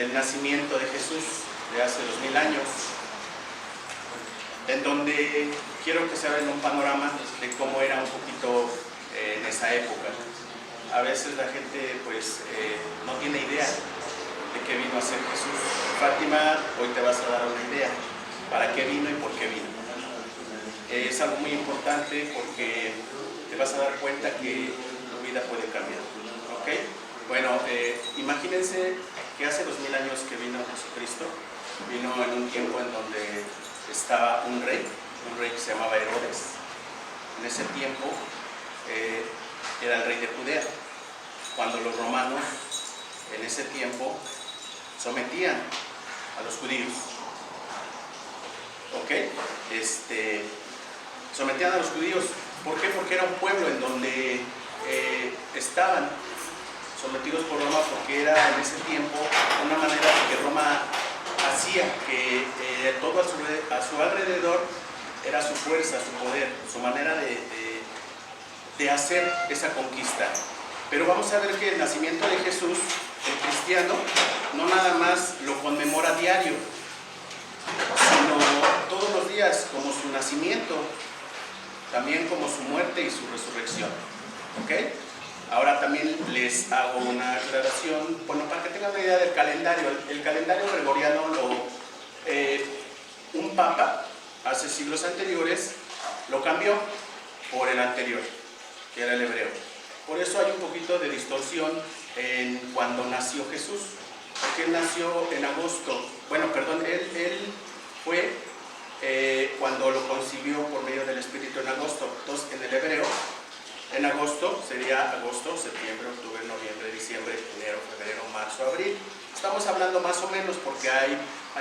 del nacimiento de Jesús de hace 2000 años, en donde quiero que se vean un panorama de cómo era un poquito en esa época. A veces la gente pues no tiene idea de qué vino a ser Jesús. Fátima, hoy te vas a dar una idea para qué vino y por qué vino. Es algo muy importante porque te vas a dar cuenta que tu vida puede cambiar. ¿Ok? Bueno, imagínense que hace 2000 años que vino Jesucristo, vino en un tiempo en donde estaba un rey que se llamaba Herodes. En ese tiempo era el rey de Judea, cuando los romanos en ese tiempo sometían a los judíos. ¿Ok? Sometían a los judíos. ¿Por qué? Porque era un pueblo en donde estaban sometidos por Roma, porque era en ese tiempo una manera que Roma hacía que todo a su alrededor era su fuerza, su poder, su manera de hacer esa conquista. Pero vamos a ver que el nacimiento de Jesús, el cristiano, no nada más lo conmemora diario, sino todos los días, como su nacimiento, también como su muerte y su resurrección. ¿Ok? Ahora también les hago una aclaración, bueno, para que tengan una idea del calendario. El calendario gregoriano un papa, hace siglos anteriores, lo cambió por el anterior, que era el hebreo. Por eso hay un poquito de distorsión en cuando nació Jesús, porque él nació en agosto. Bueno, perdón, él fue cuando lo concibió por medio del Espíritu en agosto. Entonces, en el hebreo, en agosto sería agosto, septiembre, octubre, noviembre, diciembre, enero, febrero, marzo, abril. Estamos hablando más o menos porque hay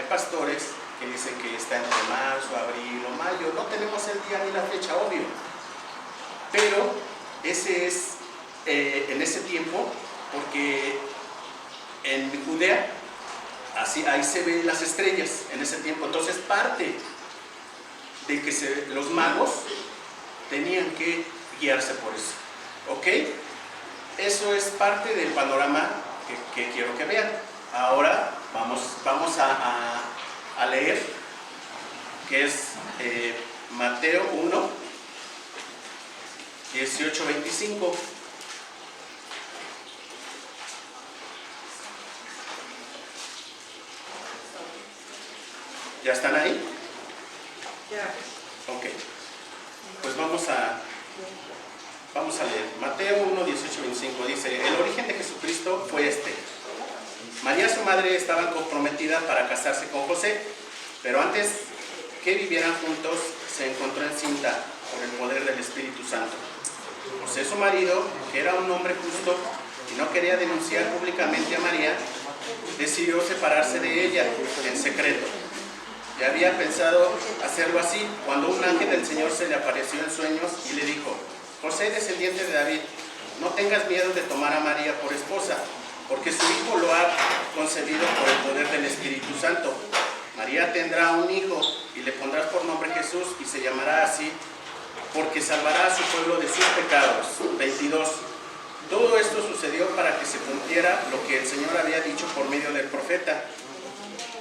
pastores que dicen que está entre marzo, abril o mayo. No tenemos el día ni la fecha, obvio. Pero ese es en ese tiempo, porque en Judea, ahí se ven las estrellas en ese tiempo. Entonces parte de que los magos tenían que guiarse por eso. ¿Ok? Eso es parte del panorama que quiero que vean. Ahora vamos a leer, que es Mateo 1, 18, 25. ¿Ya están ahí? Ya. Ok. Pues vamos a leer. Mateo 1, 18, 25 dice: el origen de Jesucristo fue este. María, su madre, estaba comprometida para casarse con José, pero antes que vivieran juntos, se encontró encinta por el poder del Espíritu Santo. José, su marido, que era un hombre justo y no quería denunciar públicamente a María, decidió separarse de ella en secreto. Ya había pensado hacerlo así cuando un ángel del Señor se le apareció en sueños y le dijo: José, descendiente de David, no tengas miedo de tomar a María por esposa, porque su hijo lo ha concebido por el poder del Espíritu Santo. María tendrá un hijo y le pondrás por nombre Jesús, y se llamará así porque salvará a su pueblo de sus pecados. 22. Todo esto sucedió para que se cumpliera lo que el Señor había dicho por medio del profeta: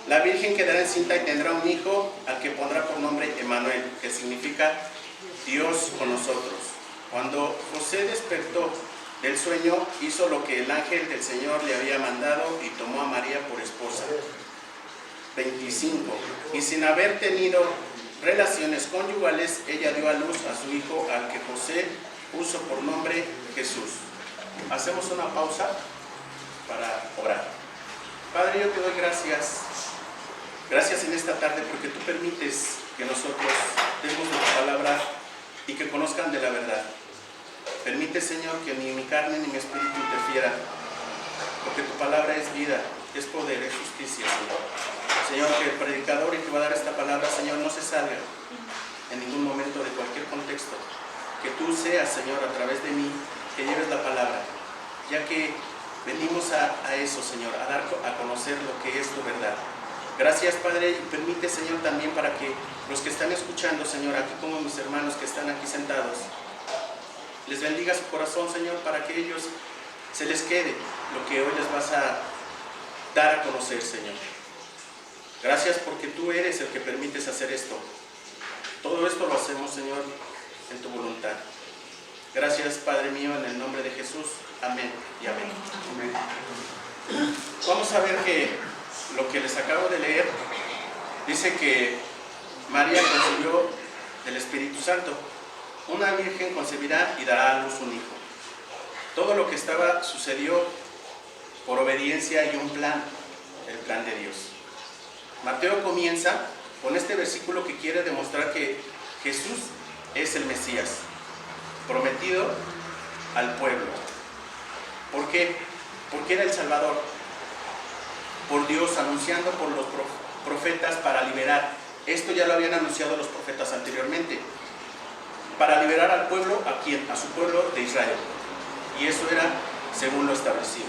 la Virgen quedará encinta y tendrá un hijo, al que pondrá por nombre Emmanuel, que significa Dios con nosotros. Cuando José despertó del sueño, hizo lo que el ángel del Señor le había mandado y tomó a María por esposa. 25. Y sin haber tenido relaciones conyugales, ella dio a luz a su hijo, al que José puso por nombre Jesús. Hacemos una pausa para orar. Padre, yo te doy gracias. Gracias en esta tarde porque tú permites que nosotros demos de tu palabra y que conozcan de la verdad. Permite, Señor, que ni mi carne ni mi espíritu interfieran, porque tu palabra es vida, es poder, es justicia, Señor. Señor, que el predicador y que va a dar esta palabra, Señor, no se salga en ningún momento de cualquier contexto. Que tú seas, Señor, a través de mí, que lleves la palabra, ya que venimos a eso, Señor, a dar a conocer lo que es tu verdad. Gracias, Padre, y permite, Señor, también para que los que están escuchando, Señor, aquí como mis hermanos que están aquí sentados, les bendiga su corazón, Señor, para que ellos se les quede lo que hoy les vas a dar a conocer, Señor. Gracias porque tú eres el que permites hacer esto. Todo esto lo hacemos, Señor, en tu voluntad. Gracias, Padre mío, en el nombre de Jesús. Amén y amén. Amén. Vamos a ver que lo que les acabo de leer dice que María concibió del Espíritu Santo. Una virgen concebirá y dará a luz un hijo. Todo lo que sucedió por obediencia y un plan, el plan de Dios. Mateo comienza con este versículo que quiere demostrar que Jesús es el Mesías, prometido al pueblo. ¿Por qué? Porque era el Salvador, por Dios, anunciando por los profetas para liberar. Esto ya lo habían anunciado los profetas anteriormente, para liberar al pueblo. ¿A quién? A su pueblo de Israel. Y eso era según lo establecido.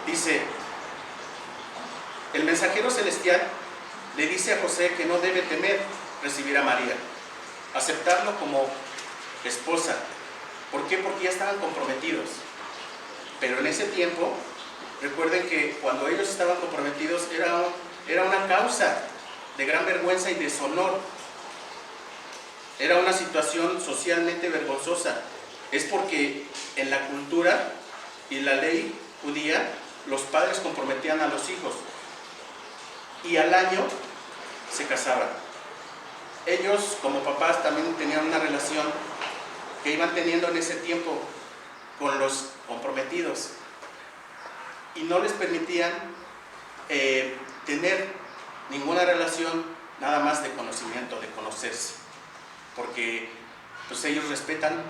Dice, el mensajero celestial le dice a José que no debe temer recibir a María, aceptarlo como esposa. ¿Por qué? Porque ya estaban comprometidos. Pero en ese tiempo, recuerden que cuando ellos estaban comprometidos era una causa de gran vergüenza y deshonor. Era una situación socialmente vergonzosa. Es porque en la cultura y la ley judía, los padres comprometían a los hijos y al año se casaban. Ellos como papás también tenían una relación que iban teniendo en ese tiempo con los comprometidos y no les permitían tener ninguna relación nada más de conocimiento, de conocerse, porque pues ellos respetan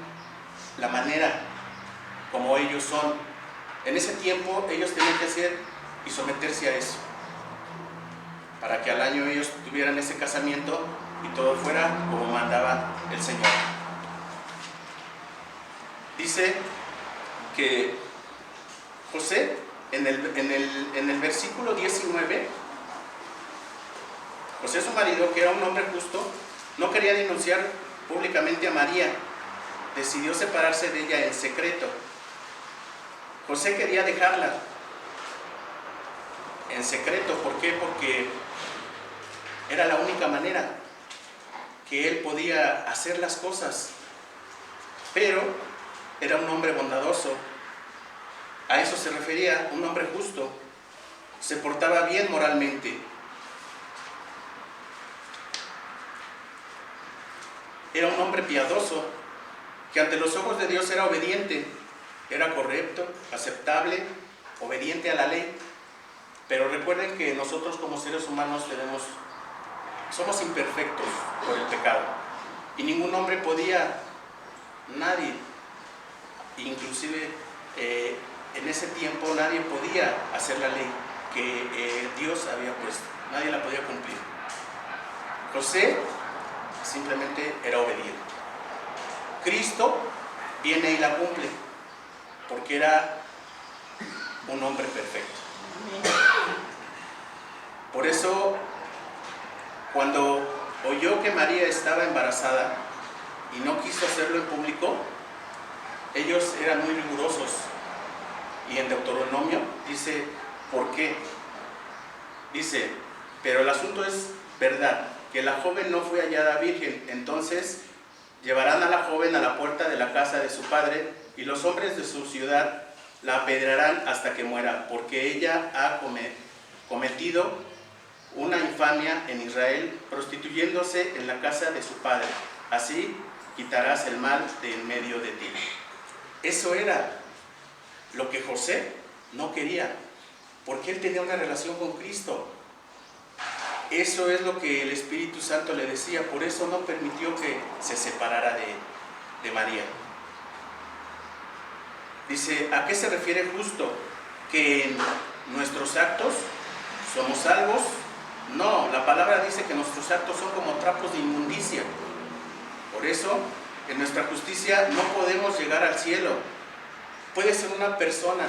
la manera como ellos son. En ese tiempo ellos tenían que hacer y someterse a eso, para que al año ellos tuvieran ese casamiento y todo fuera como mandaba el Señor. Dice que José, en el versículo 19, José, su marido, que era un hombre justo, no quería denunciar públicamente a María. Decidió separarse de ella en secreto. José quería dejarla en secreto. ¿Por qué? Porque era la única manera que él podía hacer las cosas. Pero era un hombre bondadoso. A eso se refería, un hombre justo. Se portaba bien moralmente. Era un hombre piadoso, que ante los ojos de Dios era obediente, era correcto, aceptable, obediente a la ley. Pero recuerden que nosotros como seres humanos somos imperfectos por el pecado. Y ningún hombre podía, nadie, inclusive en ese tiempo nadie podía hacer la ley que Dios había puesto. Nadie la podía cumplir. José simplemente era obediente. Cristo viene y la cumple, porque era un hombre perfecto. Por eso, cuando oyó que María estaba embarazada y no quiso hacerlo en público, ellos eran muy rigurosos. Y en Deuteronomio dice, ¿por qué? Dice, pero el asunto es verdad, que la joven no fue hallada virgen. Entonces llevarán a la joven a la puerta de la casa de su padre, y los hombres de su ciudad la apedrearán hasta que muera, porque ella ha cometido una infamia en Israel, prostituyéndose en la casa de su padre. Así quitarás el mal de en medio de ti. Eso era lo que José no quería, porque él tenía una relación con Cristo. Eso es lo que el Espíritu Santo le decía. Por eso no permitió que se separara de María. Dice, ¿a qué se refiere justo? ¿Que en nuestros actos somos salvos? No, la palabra dice que nuestros actos son como trapos de inmundicia. Por eso, en nuestra justicia no podemos llegar al cielo. Puedes ser una persona,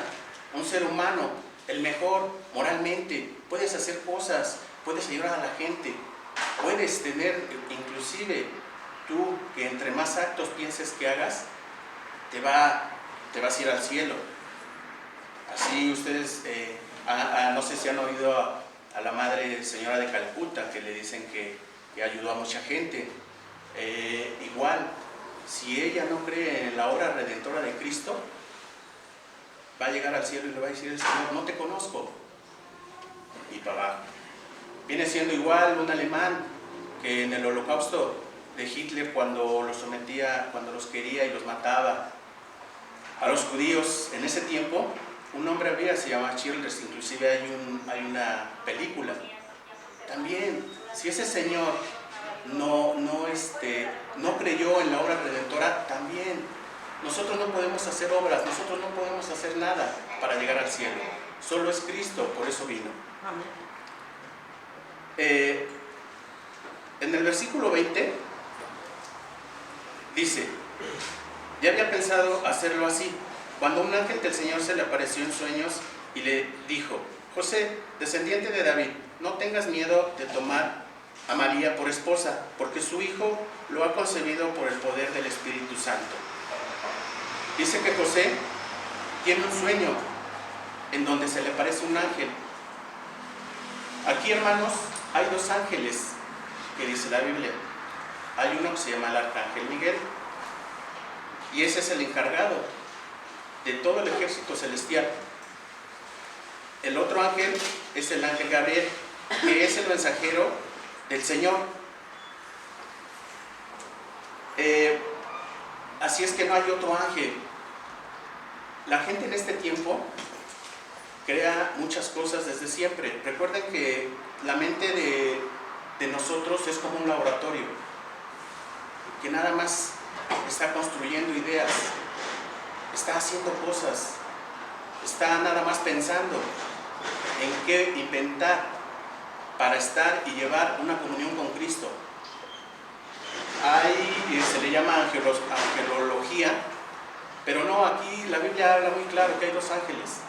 un ser humano, el mejor moralmente. Puedes hacer cosas, puedes ayudar a la gente. Puedes tener, inclusive, tú que entre más actos pienses que hagas, te vas a ir al cielo Si ustedes, no sé si han oído a la Madre Señora de Calcuta, que le dicen que ayudó a mucha gente. Igual, si ella no cree en la obra redentora de Cristo, va a llegar al cielo y le va a decir al Señor, no te conozco, y para abajo. Viene siendo igual un alemán que en el holocausto de Hitler, cuando los sometía, cuando los quería y los mataba a los judíos en ese tiempo, un hombre había, se llama Childress, inclusive hay una película. También, si ese señor no creyó en la obra redentora, también nosotros no podemos hacer obras, nosotros no podemos hacer nada para llegar al cielo. Solo es Cristo, por eso vino. En el versículo 20 dice: ya había pensado hacerlo así, cuando un ángel del Señor se le apareció en sueños y le dijo: José, descendiente de David, no tengas miedo de tomar a María por esposa, porque su hijo lo ha concebido por el poder del Espíritu Santo. Dice que José tiene un sueño en donde se le aparece un ángel. Aquí, hermanos, hay dos ángeles que dice la Biblia. Hay uno que se llama el Arcángel Miguel, y ese es el encargado de todo el ejército celestial. El otro ángel es el ángel Gabriel, que es el mensajero del Señor. Así es que no hay otro ángel. La gente en este tiempo crea muchas cosas desde siempre. Recuerden que la mente de nosotros es como un laboratorio, que nada más está construyendo ideas, está haciendo cosas, está nada más pensando en qué inventar para estar y llevar una comunión con Cristo. Se le llama angelología, pero no, aquí la Biblia habla muy claro que hay dos ángeles.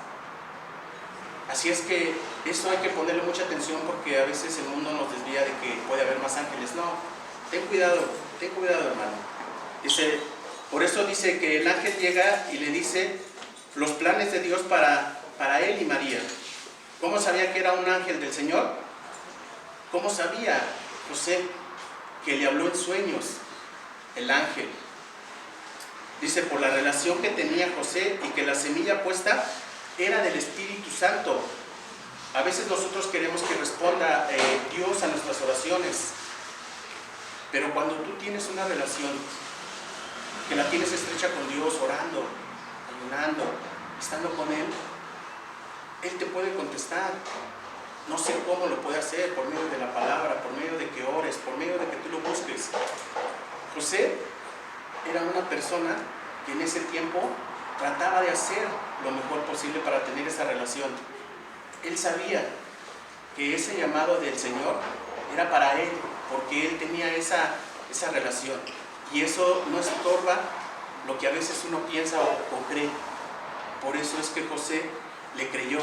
Así es que eso hay que ponerle mucha atención, porque a veces el mundo nos desvía de que puede haber más ángeles. No, ten cuidado hermano. Dice, por eso dice que el ángel llega y le dice los planes de Dios para él y María. ¿Cómo sabía que era un ángel del Señor? ¿Cómo sabía José? Que le habló en sueños el ángel. Dice, por la relación que tenía José, y que la semilla puesta era del Espíritu Santo. A veces nosotros queremos que responda Dios a nuestras oraciones, pero cuando tú tienes una relación que la tienes estrecha con Dios, orando, ayunando, estando con Él, Él te puede contestar. No sé cómo lo puede hacer, por medio de la palabra, por medio de que ores, por medio de que tú lo busques. José era una persona que en ese tiempo trataba de hacer lo mejor posible para tener esa relación. Él sabía que ese llamado del Señor era para él, porque él tenía esa relación. Y eso no estorba lo que a veces uno piensa o cree. Por eso es que José le creyó.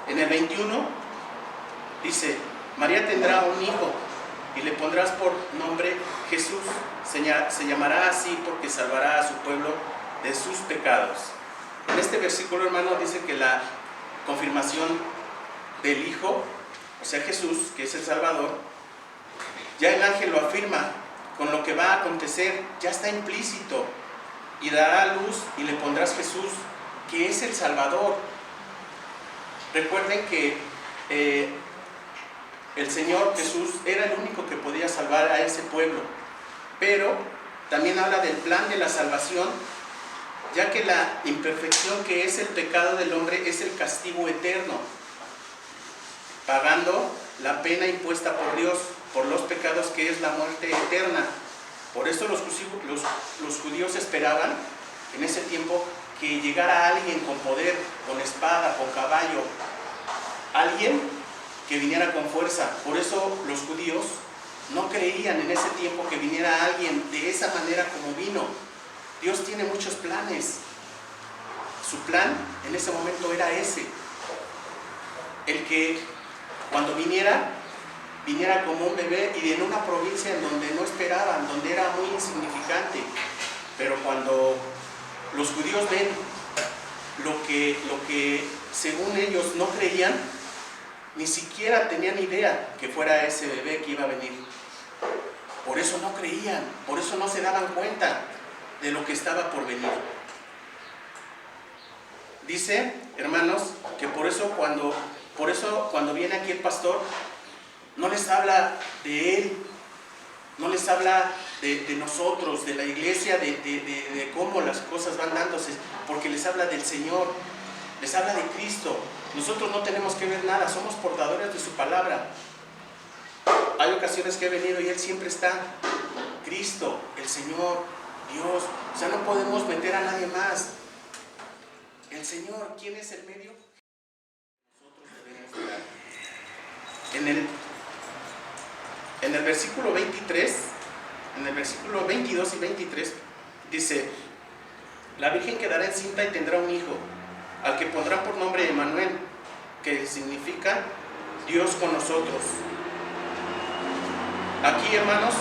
En el 21 dice: María tendrá un hijo y le pondrás por nombre Jesús. Se llamará así porque salvará a su pueblo de sus pecados. En este versículo, hermano, dice que la confirmación del Hijo, o sea Jesús, que es el Salvador, ya el ángel lo afirma con lo que va a acontecer, ya está implícito. Y dará a luz y le pondrás Jesús, que es el Salvador. Recuerden que el Señor Jesús era el único que podía salvar a ese pueblo, pero también habla del plan de la salvación, ya que la imperfección que es el pecado del hombre es el castigo eterno, pagando la pena impuesta por Dios por los pecados, que es la muerte eterna. Por eso los judíos esperaban en ese tiempo que llegara alguien con poder, con espada, con caballo, alguien que viniera con fuerza. Por eso los judíos no creían en ese tiempo que viniera alguien de esa manera como vino. Dios tiene muchos planes. Su plan en ese momento era ese: el que cuando viniera como un bebé, y en una provincia en donde no esperaban, donde era muy insignificante. Pero cuando los judíos ven lo que según ellos no creían, ni siquiera tenían idea que fuera ese bebé que iba a venir. Por eso no creían, por eso no se daban cuenta de lo que estaba por venir. Dice, hermanos, que por eso cuando viene aquí el pastor, no les habla de él, no les habla de nosotros, de la iglesia, de cómo las cosas van dándose, porque les habla del Señor, les habla de Cristo. Nosotros no tenemos que ver nada, somos portadores de su palabra. Hay ocasiones que he venido y Él siempre está, Cristo, el Señor, Dios. O sea, no podemos meter a nadie más. El Señor, ¿quién es el medio? Nosotros debemos dar. En el versículo 23, en el versículo 22 y 23, dice: la Virgen quedará encinta y tendrá un hijo, al que pondrán por nombre Emmanuel, que significa Dios con nosotros. Aquí, hermanos,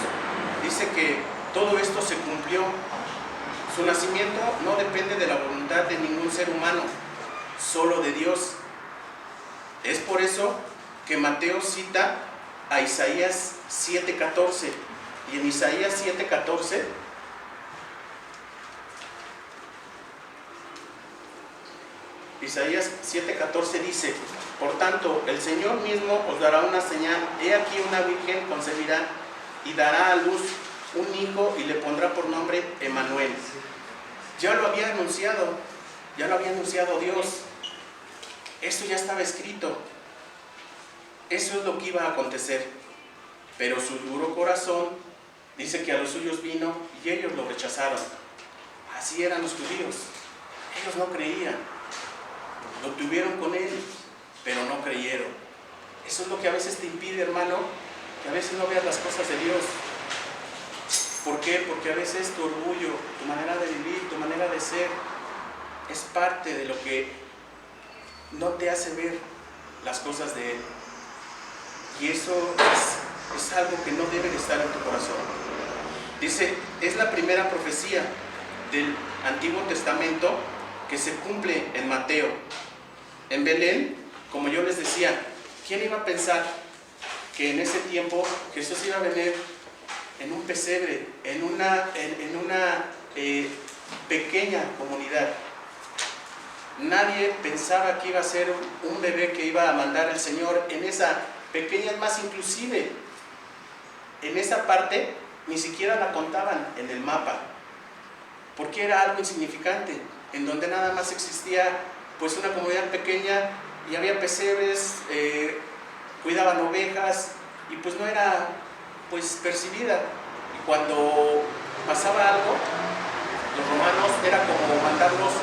dice que todo esto se cumplió. Su nacimiento no depende de la voluntad de ningún ser humano, solo de Dios. Es por eso que Mateo cita a Isaías 7:14, y en Isaías 7:14 dice: por tanto, el Señor mismo os dará una señal. He aquí una virgen concebirá y dará a luz un hijo y le pondrá por nombre Emmanuel. Ya lo había anunciado Dios. Eso ya estaba escrito. Eso es lo que iba a acontecer. Pero su duro corazón, dice que a los suyos vino y ellos lo rechazaron. Así eran los judíos. Ellos no creían. Lo tuvieron con él, pero no creyeron. Eso es lo que a veces te impide, hermano, que a veces no veas las cosas de Dios. ¿Por qué? Porque a veces tu orgullo, tu manera de vivir, tu manera de ser, es parte de lo que no te hace ver las cosas de Él. Y eso es algo que no debe de estar en tu corazón. Dice, es la primera profecía del Antiguo Testamento que se cumple en Mateo. En Belén, como yo les decía, ¿quién iba a pensar que en ese tiempo Jesús iba a venir en un pesebre, en una pequeña comunidad? Nadie pensaba que iba a ser un bebé que iba a mandar el Señor en esa pequeña, más inclusive en esa parte ni siquiera la contaban en el mapa, porque era algo insignificante, en donde nada más existía pues una comunidad pequeña y había pesebres, cuidaban ovejas y pues no era pues percibida. Y cuando pasaba algo, los romanos era como mandarlos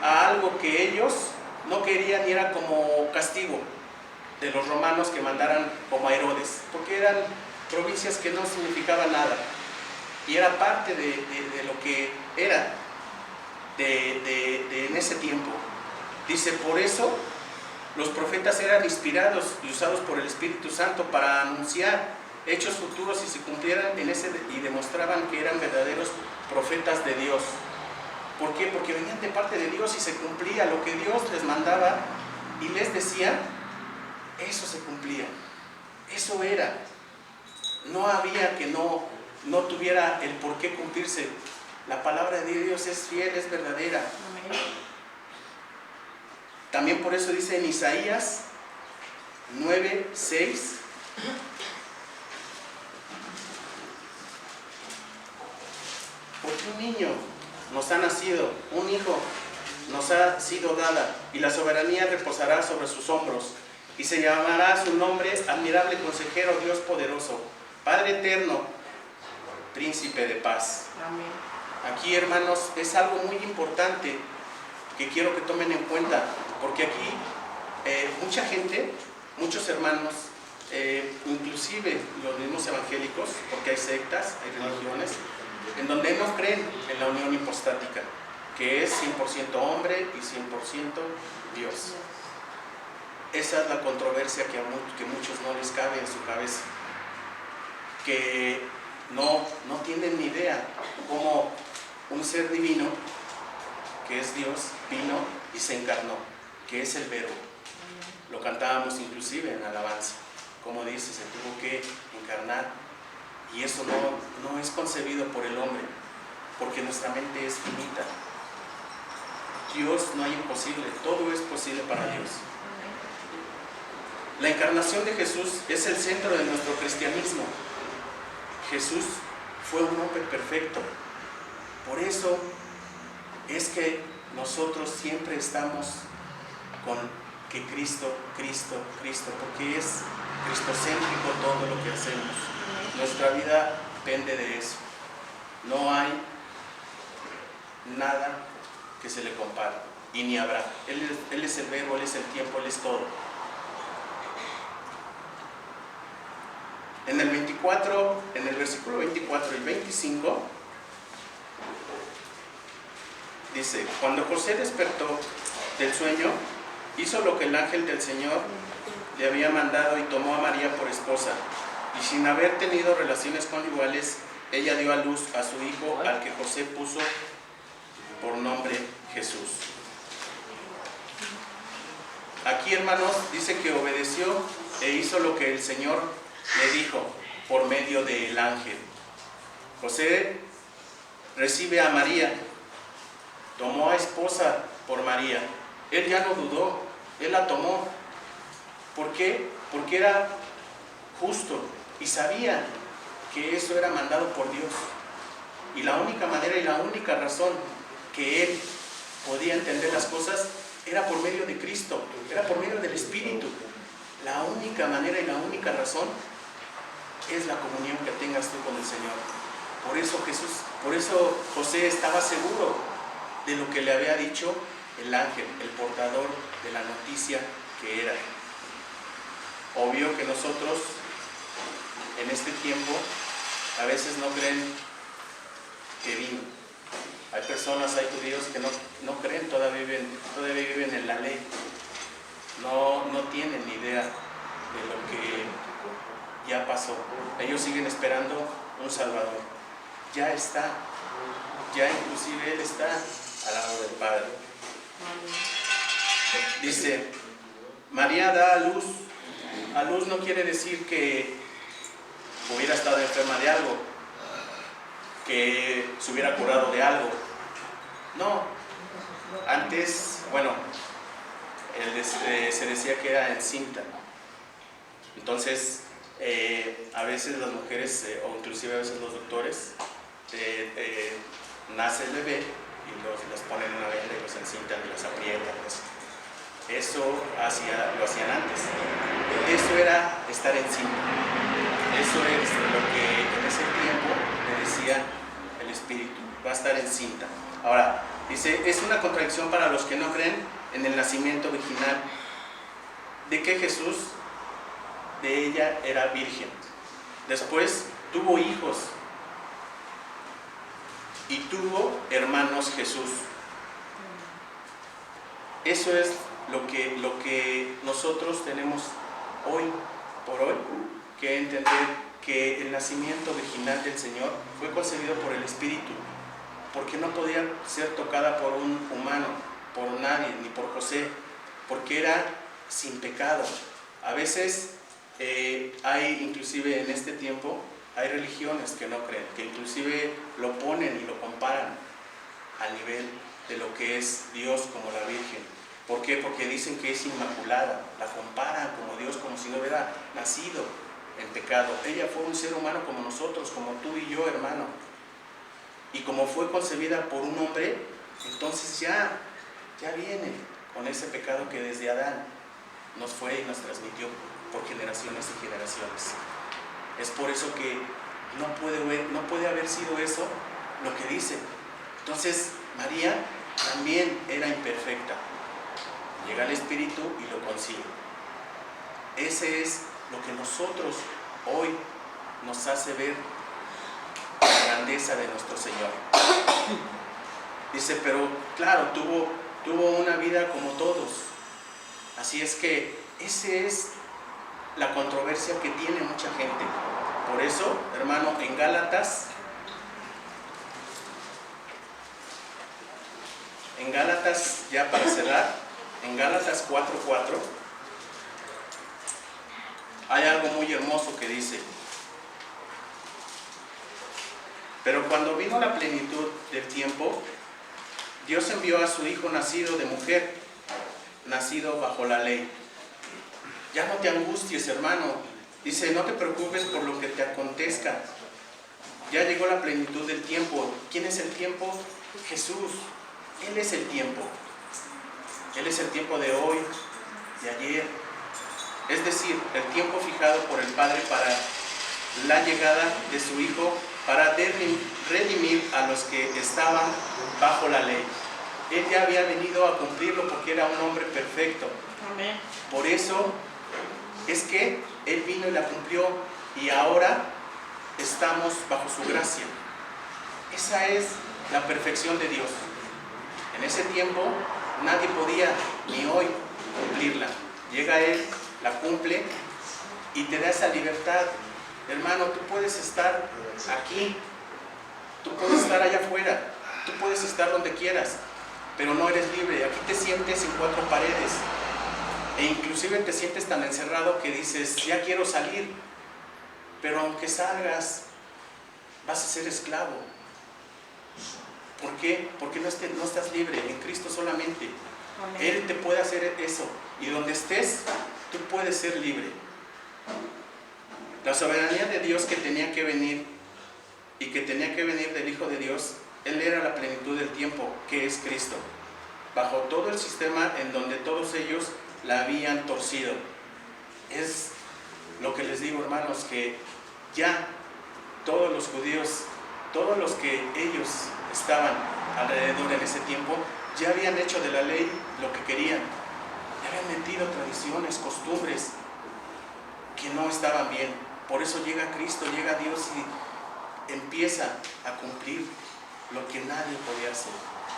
a algo que ellos no querían, y era como castigo de los romanos que mandaran como a Herodes, porque eran provincias que no significaban nada y era parte de lo que era en ese tiempo. Dice, por eso los profetas eran inspirados y usados por el Espíritu Santo para anunciar hechos futuros y se cumplieran en ese, y demostraban que eran verdaderos profetas de Dios. ¿Por qué? Porque venían de parte de Dios y se cumplía lo que Dios les mandaba y les decía. Eso se cumplía, eso era. No había que no tuviera el por qué cumplirse. La palabra de Dios es fiel, es verdadera. También por eso dice en Isaías 9:6: porque un niño nos ha nacido, un hijo nos ha sido dada, y la soberanía reposará sobre sus hombros. Y se llamará su nombre Admirable Consejero, Dios Poderoso, Padre Eterno, Príncipe de Paz. Amén. Aquí, hermanos, es algo muy importante que quiero que tomen en cuenta, porque aquí mucha gente, muchos hermanos, inclusive los mismos evangélicos, porque hay sectas, hay religiones, en donde no creen en la unión hipostática, que es 100% hombre y 100% Dios. Esa es la controversia que muchos no les cabe en su cabeza, que no tienen ni idea cómo un ser divino que es Dios, vino y se encarnó, que es el Verbo. Lo cantábamos inclusive en alabanza, como dice, se tuvo que encarnar, y eso no es concebido por el hombre, porque nuestra mente es finita. Dios no hay imposible, todo es posible para Dios. La encarnación de Jesús es el centro de nuestro cristianismo. Jesús fue un hombre perfecto. Por eso es que nosotros siempre estamos con que Cristo, Cristo, Cristo, porque es cristocéntrico todo lo que hacemos. Nuestra vida depende de eso. No hay nada que se le compare, y ni habrá. Él es el Verbo, Él es el tiempo, Él es todo. En el versículo 24 y 25, dice: cuando José despertó del sueño, hizo lo que el ángel del Señor le había mandado y tomó a María por esposa. Y sin haber tenido relaciones conyugales, ella dio a luz a su hijo, al que José puso por nombre Jesús. Aquí, hermanos, dice que obedeció e hizo lo que el Señor le dijo por medio del ángel. José recibe a María, tomó a esposa por María. Él ya no dudó, él la tomó. ¿Por qué? Porque era justo y sabía que eso era mandado por Dios. Y la única manera y la única razón que él podía entender las cosas era por medio de Cristo, era por medio del Espíritu. La única manera y la única razón es la comunión que tengas tú con el Señor. Por eso José estaba seguro de lo que le había dicho el ángel, el portador de la noticia que era. Obvio que nosotros en este tiempo a veces no creen que vino. Hay personas, hay judíos que no creen, todavía viven en la ley. No tienen ni idea de lo que ya pasó. Ellos siguen esperando un Salvador. Ya está. Ya inclusive Él está al lado del Padre. Dice, María da a luz. A luz no quiere decir que hubiera estado enferma de algo, que se hubiera curado de algo. No. Antes, se decía que era encinta. Entonces, a veces las mujeres, o inclusive a veces los doctores, nace el bebé y los ponen en una venda y los encintan y los aprietan. Eso lo hacían antes. Eso era estar encinta. Eso es lo que en ese tiempo le decía el Espíritu: va a estar encinta. Ahora, dice, es una contradicción para los que no creen en el nacimiento virginal, de que Jesús, de ella, era virgen. Después tuvo hijos y tuvo hermanos Jesús. Eso es lo que nosotros tenemos hoy por hoy que entender, que el nacimiento virginal del Señor fue concebido por el Espíritu, porque no podía ser tocada por un humano, por nadie, ni por José, porque era sin pecado. A veces hay, inclusive en este tiempo, hay religiones que no creen, que inclusive lo ponen y lo comparan al nivel de lo que es Dios como la Virgen. ¿Por qué? Porque dicen que es inmaculada, la comparan como Dios, como si no hubiera nacido en pecado. Ella fue un ser humano como nosotros, como tú y yo, hermano. Y como fue concebida por un hombre, entonces ya viene con ese pecado que desde Adán nos fue y nos transmitió por generaciones y generaciones. Es por eso que no puede haber sido eso lo que dice. Entonces María también era imperfecta. Llega el Espíritu y lo consigue. Ese es lo que nosotros hoy nos hace ver la grandeza de nuestro Señor. Dice, pero claro, tuvo una vida como todos. Así es que esa es la controversia que tiene mucha gente. Por eso, hermano, en Gálatas En Gálatas, ya para cerrar, en Gálatas 4:4, hay algo muy hermoso que dice: pero cuando vino la plenitud del tiempo, Dios envió a su Hijo nacido de mujer, nacido bajo la ley. Ya no te angusties, hermano. Dice, no te preocupes por lo que te acontezca. Ya llegó la plenitud del tiempo. ¿Quién es el tiempo? Jesús. Él es el tiempo. Él es el tiempo de hoy, de ayer. Es decir, el tiempo fijado por el Padre para la llegada de su Hijo, para redimir a los que estaban bajo la ley. Él ya había venido a cumplirlo porque era un hombre perfecto. Amén. Por eso es que Él vino y la cumplió, y ahora estamos bajo su gracia. Esa es la perfección de Dios. En ese tiempo nadie podía, ni hoy, cumplirla. Llega Él, la cumple y te da esa libertad. Hermano, tú puedes estar aquí, tú puedes estar allá afuera, tú puedes estar donde quieras, pero no eres libre. Aquí te sientes en cuatro paredes, e inclusive te sientes tan encerrado que dices, ya quiero salir, pero aunque salgas, vas a ser esclavo. ¿Por qué? Porque no estás libre, en Cristo solamente. Amén. Él te puede hacer eso, y donde estés, tú puedes ser libre. La soberanía de Dios que tenía que venir, y que tenía que venir del Hijo de Dios, Él era la plenitud del tiempo, que es Cristo, bajo todo el sistema en donde todos ellos la habían torcido. Es lo que les digo, hermanos, que ya todos los judíos, todos los que ellos estaban alrededor en ese tiempo, ya habían hecho de la ley lo que querían. Ya habían metido tradiciones, costumbres que no estaban bien. Por eso llega Cristo, llega Dios y empieza a cumplir lo que nadie podía hacer.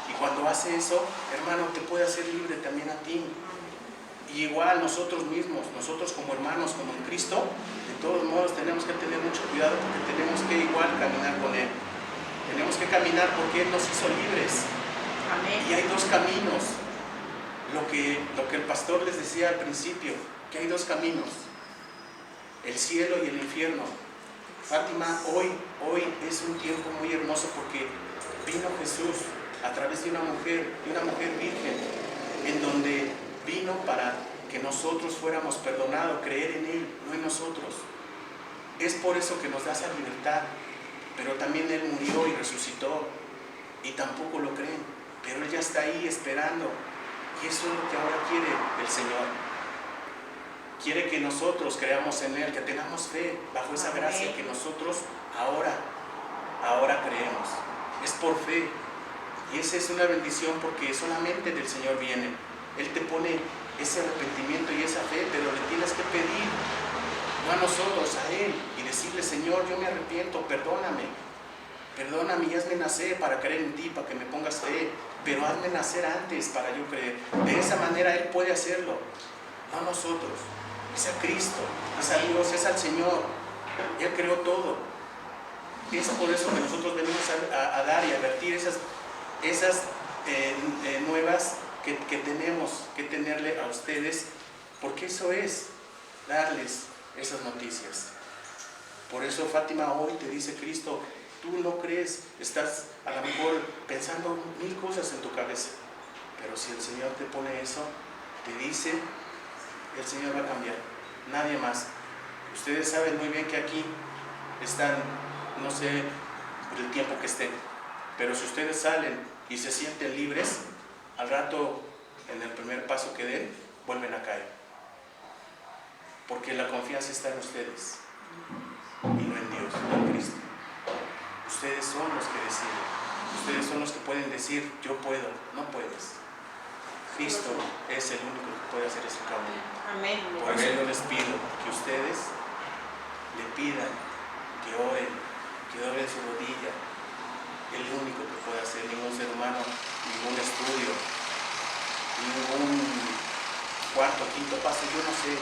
Y cuando hace eso, hermano, te puede hacer libre también a ti. Y igual nosotros mismos, nosotros como hermanos, como en Cristo, de todos modos tenemos que tener mucho cuidado, porque tenemos que igual caminar con Él. Tenemos que caminar porque Él nos hizo libres. Amén. Y hay dos caminos. Lo que el pastor les decía al principio, que hay dos caminos: el cielo y el infierno. Fátima, hoy es un tiempo muy hermoso, porque vino Jesús a través de una mujer virgen, en donde vino para que nosotros fuéramos perdonados, creer en Él, no en nosotros. Es por eso que nos da esa libertad. Pero también Él murió y resucitó, y tampoco lo creen, pero Él ya está ahí esperando. Y eso es lo que ahora quiere el Señor. Quiere que nosotros creamos en Él, que tengamos fe bajo esa gracia que nosotros ahora creemos. Es por fe. Y esa es una bendición, porque solamente del Señor viene. Él te pone ese arrepentimiento y esa fe, pero le tienes que pedir, no a nosotros, a Él, y decirle: Señor, yo me arrepiento, perdóname y hazme nacer para creer en ti, para que me pongas fe, pero hazme nacer antes para yo creer. De esa manera Él puede hacerlo, no nosotros. Es a Cristo, es a Dios, es al Señor. Él creó todo. Es por eso que nosotros venimos a dar y a advertir esas nuevas que tenemos que tenerle a ustedes, porque eso es darles esas noticias. Por eso, Fátima, hoy te dice Cristo: tú no crees, estás a lo mejor pensando mil cosas en tu cabeza, pero si el Señor te pone eso, te dice, el Señor va a cambiar, nadie más. Ustedes saben muy bien que aquí están, no sé por el tiempo que estén, pero si ustedes salen y se sienten libres, al rato, en el primer paso que den, vuelven a caer, porque la confianza está en ustedes y no en Dios, no en Cristo. Ustedes son los que deciden, ustedes son los que pueden decir: yo puedo, no puedes. Cristo es el único que puede hacer ese cambio. Amén. Por eso yo les pido que ustedes le pidan, que oren su rodilla. El único que puede hacer, ningún ser humano, ningún estudio, ningún cuarto, quinto paso, yo no sé.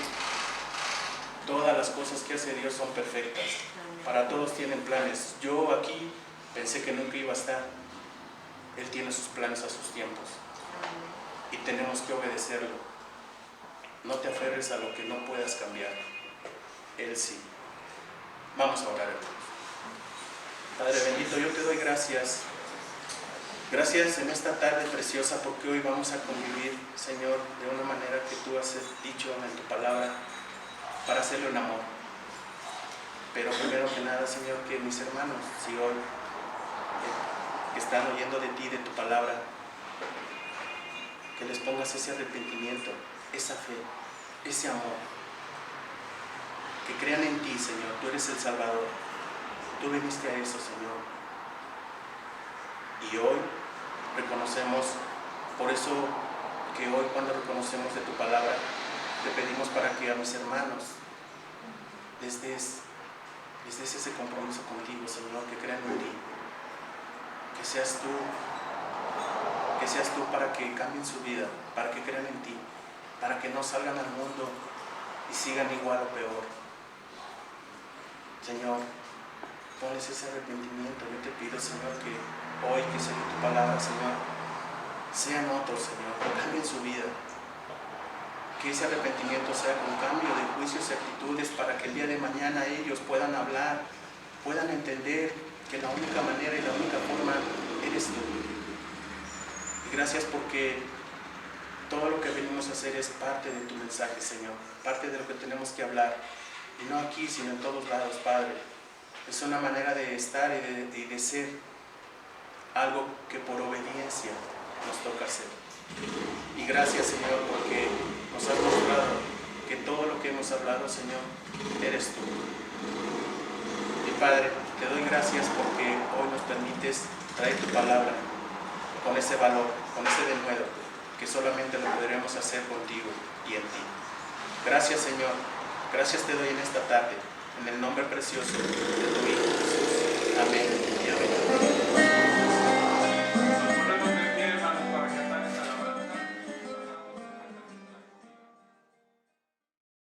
Todas las cosas que hace Dios son perfectas. Para todos tienen planes. Yo aquí pensé que nunca iba a estar. Él tiene sus planes a sus tiempos y tenemos que obedecerlo. No te aferres a lo que no puedas cambiar. Él sí. Vamos a orar, hermanos. Padre bendito, yo te doy gracias. Gracias en esta tarde preciosa, porque hoy vamos a convivir, Señor, de una manera que tú has dicho en tu palabra, para hacerlo en amor. Pero primero que nada, Señor, que mis hermanos, si hoy que están oyendo de ti, de tu palabra, que les pongas ese arrepentimiento, esa fe, ese amor, que crean en ti, Señor. Tú eres el Salvador, tú viniste a eso, Señor. Y hoy reconocemos, por eso que hoy cuando reconocemos de tu palabra, te pedimos para que a mis hermanos les des ese compromiso contigo, Señor, que crean en ti, que seas tú para que cambien su vida, para que crean en ti, para que no salgan al mundo y sigan igual o peor. Señor, ponles ese arrepentimiento. Yo te pido, Señor, que hoy que se lee tu palabra, Señor, sean otros, Señor, que cambien su vida. Que ese arrepentimiento sea con cambio de juicios y actitudes, para que el día de mañana ellos puedan hablar, puedan entender que la única manera y la única forma eres tú. Y gracias porque todo lo que venimos a hacer es parte de tu mensaje, Señor, parte de lo que tenemos que hablar, y no aquí, sino en todos lados, Padre. Es una manera de estar y de ser algo que por obediencia nos toca hacer. Y gracias, Señor, porque nos has mostrado que todo lo que hemos hablado, Señor, eres tú. Y Padre, te doy gracias porque hoy nos permites traer tu palabra con ese valor, con ese denuedo, que solamente lo podremos hacer contigo y en ti. Gracias, Señor. Gracias te doy en esta tarde, en el nombre precioso de tu Hijo Jesús. Amén.